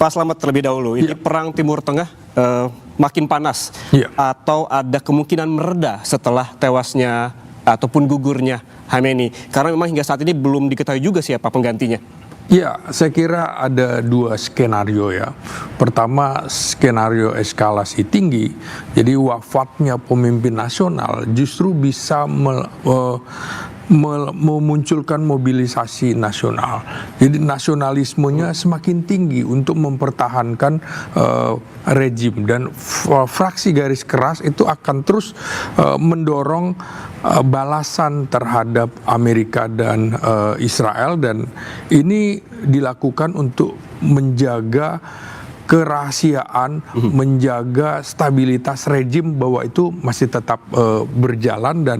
Pak Slamet terlebih dahulu, ini perang Timur Tengah makin panas, atau ada kemungkinan mereda setelah tewasnya ataupun gugurnya Khamenei, karena memang hingga saat ini belum diketahui juga siapa penggantinya. Ya, saya kira ada dua skenario ya. Pertama, skenario eskalasi tinggi. Jadi wafatnya pemimpin nasional justru bisa memunculkan mobilisasi nasional. Jadi nasionalismenya semakin tinggi untuk mempertahankan rejim, dan fraksi garis keras itu akan terus mendorong balasan terhadap Amerika dan Israel, dan ini dilakukan untuk menjaga kerahasiaan, menjaga stabilitas rejim bahwa itu masih tetap berjalan. Dan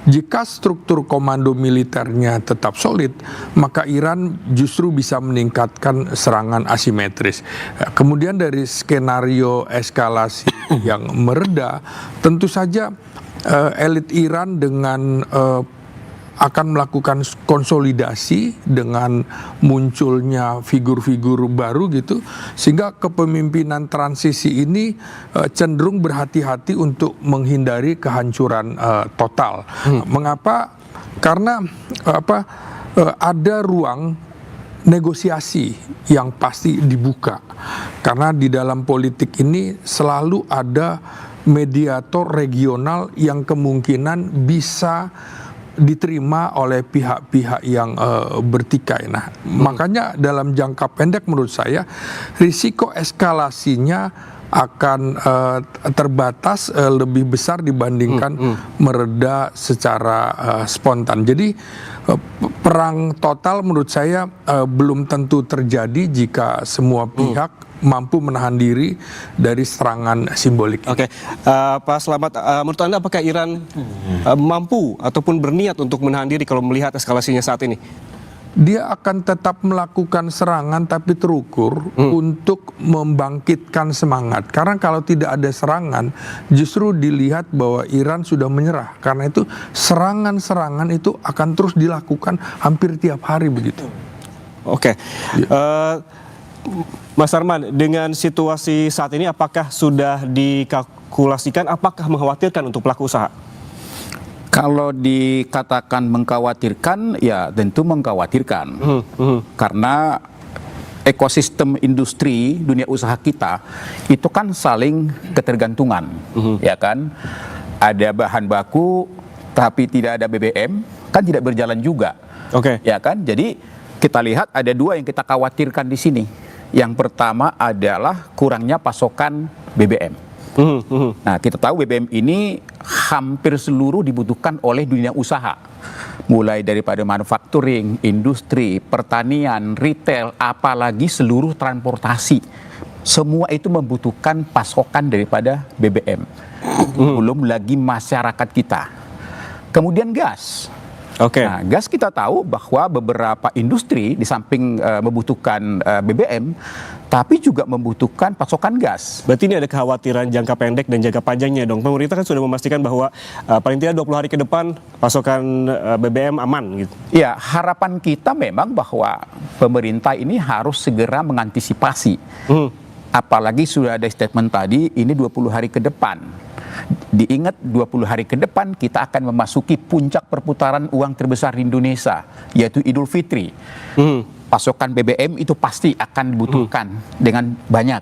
jika struktur komando militernya tetap solid, maka Iran justru bisa meningkatkan serangan asimetris. Kemudian dari skenario eskalasi yang mereda, tentu saja elit Iran dengan akan melakukan konsolidasi dengan munculnya figur-figur baru gitu, sehingga kepemimpinan transisi ini cenderung berhati-hati untuk menghindari kehancuran total. Mengapa? Karena ada ruang negosiasi yang pasti dibuka, karena di dalam politik ini selalu ada mediator regional yang kemungkinan bisa diterima oleh pihak-pihak yang bertikai. Nah, makanya dalam jangka pendek menurut saya risiko eskalasinya akan terbatas, lebih besar dibandingkan mereda secara spontan. Jadi perang total menurut saya belum tentu terjadi jika semua pihak mampu menahan diri dari serangan simbolik. Oke, Pak Slamet, menurut Anda apakah Iran mampu ataupun berniat untuk menahan diri kalau melihat eskalasinya saat ini? Dia akan tetap melakukan serangan tapi terukur untuk membangkitkan semangat. Karena kalau tidak ada serangan, justru dilihat bahwa Iran sudah menyerah. Karena itu serangan-serangan itu akan terus dilakukan hampir tiap hari begitu. Oke. Mas Arman, dengan situasi saat ini apakah sudah dikalkulasikan, apakah mengkhawatirkan untuk pelaku usaha? Kalau dikatakan mengkhawatirkan, ya tentu mengkhawatirkan. Karena ekosistem industri dunia usaha kita itu kan saling ketergantungan, ya kan? Ada bahan baku tapi tidak ada BBM, kan tidak berjalan juga. Ya kan? Jadi kita lihat ada dua yang kita khawatirkan di sini. Yang pertama adalah kurangnya pasokan BBM. Nah, kita tahu BBM ini hampir seluruh dibutuhkan oleh dunia usaha. Mulai daripada manufacturing, industri, pertanian, retail, apalagi seluruh transportasi. Semua itu membutuhkan pasokan daripada BBM. Belum lagi masyarakat kita. Kemudian gas. Nah, gas kita tahu bahwa beberapa industri di samping membutuhkan BBM, tapi juga membutuhkan pasokan gas. Berarti ini ada kekhawatiran jangka pendek dan jangka panjangnya dong. Pemerintah kan sudah memastikan bahwa paling tidak 20 hari ke depan pasokan BBM aman gitu. Ya, harapan kita memang bahwa pemerintah ini harus segera mengantisipasi. Apalagi sudah ada statement tadi, ini 20 hari ke depan. Diingat 20 hari ke depan kita akan memasuki puncak perputaran uang terbesar di Indonesia, yaitu Idul Fitri. Pasokan BBM itu pasti akan dibutuhkan dengan banyak.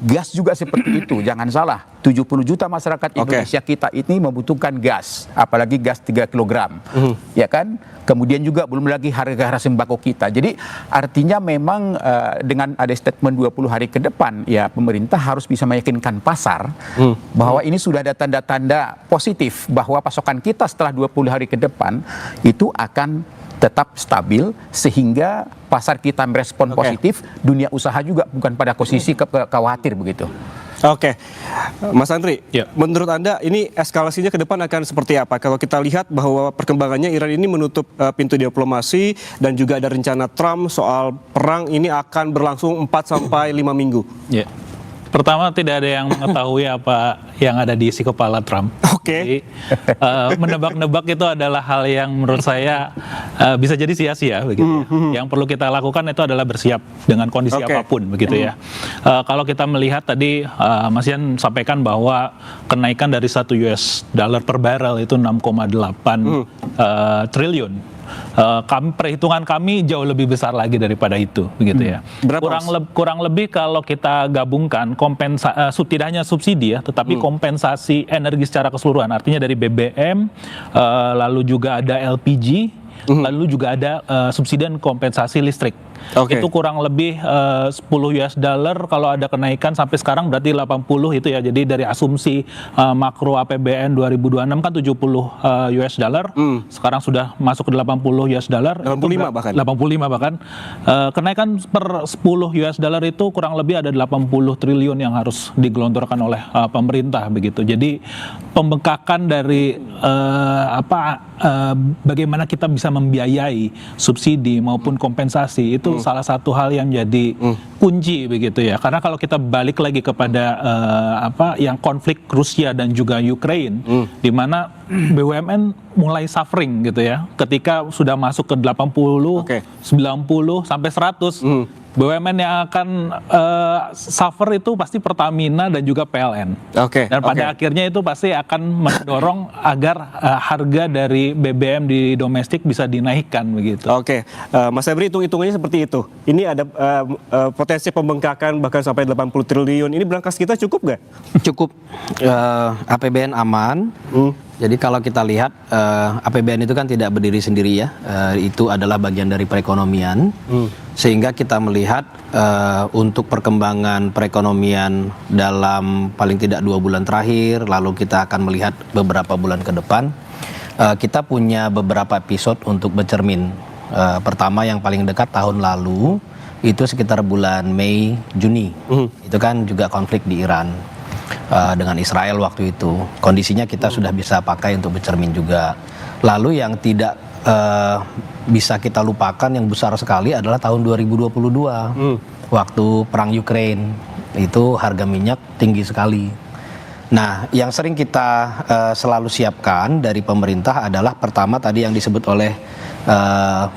Gas juga seperti itu, jangan salah. 70 juta masyarakat Indonesia kita ini membutuhkan gas, apalagi gas 3 kg. Ya kan? Kemudian juga belum lagi harga sembako kita. Jadi artinya memang dengan ada statement 20 hari ke depan, ya pemerintah harus bisa meyakinkan pasar bahwa ini sudah ada tanda-tanda positif bahwa pasokan kita setelah 20 hari ke depan itu akan tetap stabil, sehingga pasar kita merespon positif, dunia usaha juga bukan pada posisi khawatir begitu. Oke, Mas Andri, menurut Anda ini eskalasinya ke depan akan seperti apa? Kalau kita lihat bahwa perkembangannya Iran ini menutup pintu diplomasi dan juga ada rencana Trump soal perang ini akan berlangsung 4 sampai 5 minggu. Pertama, tidak ada yang mengetahui apa yang ada di isi kepala Trump. Oke. Jadi, menebak-nebak itu adalah hal yang menurut saya bisa jadi sia-sia begitu. Ya. Yang perlu kita lakukan itu adalah bersiap dengan kondisi apapun begitu ya. Kalau kita melihat tadi Mas Yan sampaikan bahwa kenaikan dari $1 per barrel itu 6,8 triliun. Perhitungan kami jauh lebih besar lagi daripada itu, begitu ya. Kurang lebih kalau kita gabungkan tidak hanya subsidi ya, tetapi kompensasi energi secara keseluruhan, artinya dari BBM, lalu juga ada LPG, lalu juga ada subsidi dan kompensasi listrik. Itu kurang lebih $10 kalau ada kenaikan sampai sekarang berarti 80 itu ya. Jadi dari asumsi makro APBN 2026 kan $70, sekarang sudah masuk ke $80. 85 bahkan. 85 bahkan. Kenaikan per $10 itu kurang lebih ada 80 triliun yang harus digelontorkan oleh pemerintah begitu. Jadi pembengkakan dari bagaimana kita bisa membiayai subsidi maupun kompensasi itu salah satu hal yang jadi kunci begitu ya. Karena kalau kita balik lagi kepada yang konflik Rusia dan juga Ukraine, di mana BUMN mulai suffering gitu ya. Ketika sudah masuk ke 80, 90 sampai 100, BUMN yang akan suffer itu pasti Pertamina dan juga PLN. Dan pada akhirnya itu pasti akan mendorong agar harga dari BBM di domestik bisa dinaikkan begitu. Mas Febri, hitung-hitungannya seperti itu. Ini ada potensi pembengkakan bahkan sampai 80 triliun. Ini berangkas kita cukup nggak? Cukup. APBN aman. Jadi kalau kita lihat APBN itu kan tidak berdiri sendiri ya, itu adalah bagian dari perekonomian, sehingga kita melihat untuk perkembangan perekonomian dalam paling tidak 2 bulan terakhir, lalu kita akan melihat beberapa bulan ke depan, kita punya beberapa episode untuk bercermin. Pertama yang paling dekat tahun lalu itu sekitar bulan Mei Juni, itu kan juga konflik di Iran. Dengan Israel waktu itu kondisinya kita sudah bisa pakai untuk bercermin juga. Lalu yang tidak bisa kita lupakan yang besar sekali adalah tahun 2022 waktu perang Ukraine, itu harga minyak tinggi sekali. Nah, yang sering kita selalu siapkan dari pemerintah adalah pertama tadi yang disebut oleh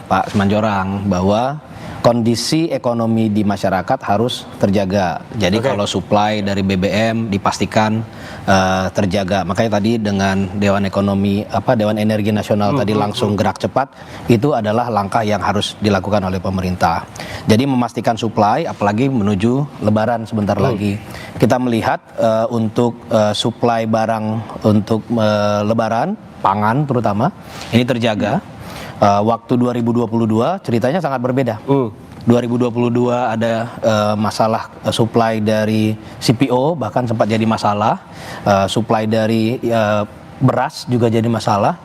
Pak Semanjorang, bahwa kondisi ekonomi di masyarakat harus terjaga. Jadi kalau supply dari BBM dipastikan terjaga. Makanya tadi dengan Dewan Energi Nasional tadi langsung gerak cepat, itu adalah langkah yang harus dilakukan oleh pemerintah. Jadi memastikan supply, apalagi menuju Lebaran sebentar lagi. Kita melihat untuk supply barang untuk Lebaran, pangan terutama, ini terjaga. Waktu 2022 ceritanya sangat berbeda. 2022 ada masalah supply dari CPO, bahkan sempat jadi masalah. Supply dari beras juga jadi masalah.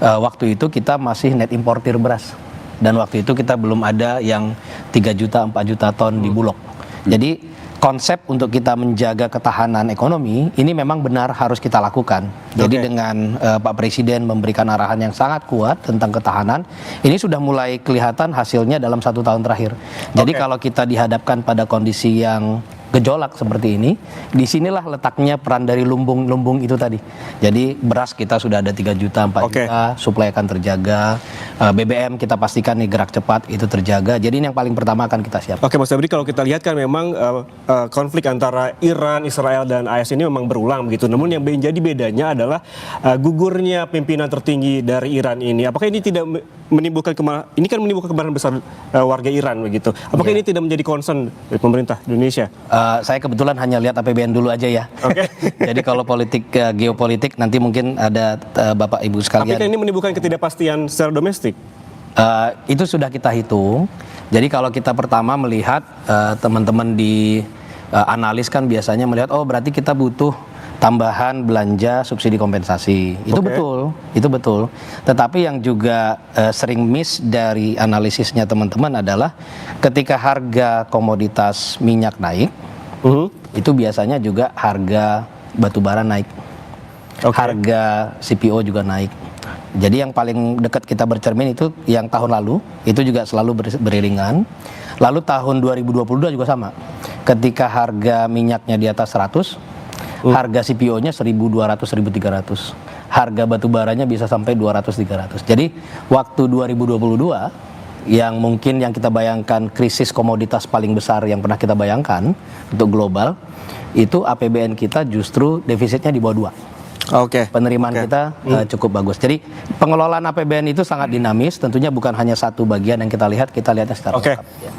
Waktu itu kita masih net importir beras. Dan waktu itu kita belum ada yang 3 juta, 4 juta ton di Bulog. Jadi konsep untuk kita menjaga ketahanan ekonomi ini memang benar harus kita lakukan. Jadi dengan Pak Presiden memberikan arahan yang sangat kuat tentang ketahanan, ini sudah mulai kelihatan hasilnya dalam 1 tahun terakhir. Jadi kalau kita dihadapkan pada kondisi yang gejolak seperti ini, disinilah letaknya peran dari lumbung itu tadi. Jadi beras kita sudah ada 3 juta, 4 juta, suplai akan terjaga. BBM kita pastikan nih gerak cepat itu terjaga. Jadi ini yang paling pertama akan kita siapkan. Mas Febri, kalau kita lihat kan memang konflik antara Iran, Israel dan AS ini memang berulang begitu. Namun yang menjadi bedanya adalah gugurnya pimpinan tertinggi dari Iran ini. Apakah ini tidak menimbulkan kemarahan besar warga Iran begitu? Apakah ini tidak menjadi concern dari pemerintah Indonesia? Saya kebetulan hanya lihat APBN dulu aja ya. Jadi kalau politik geopolitik nanti mungkin ada Bapak Ibu sekalian. Tapi kan ini menimbulkan ketidakpastian secara domestik. Itu sudah kita hitung. Jadi kalau kita pertama melihat teman-teman di analis kan biasanya melihat berarti kita butuh tambahan belanja subsidi kompensasi. Itu betul. Tetapi yang juga sering miss dari analisisnya teman-teman adalah ketika harga komoditas minyak naik, itu biasanya juga harga batubara naik. Harga CPO juga naik. Jadi yang paling dekat kita bercermin itu yang tahun lalu, itu juga selalu beriringan. Lalu tahun 2022 juga sama. ketika harga minyaknya di atas 100, harga CPO-nya 1.200, 1.300. Harga batu baranya bisa sampai 200, 300. Jadi waktu 2022 yang mungkin yang kita bayangkan krisis komoditas paling besar yang pernah kita bayangkan untuk global, itu APBN kita justru defisitnya di bawah 2. Oke. Penerimaan kita cukup bagus. Jadi pengelolaan APBN itu sangat dinamis, tentunya bukan hanya satu bagian yang kita lihatnya secara lengkap.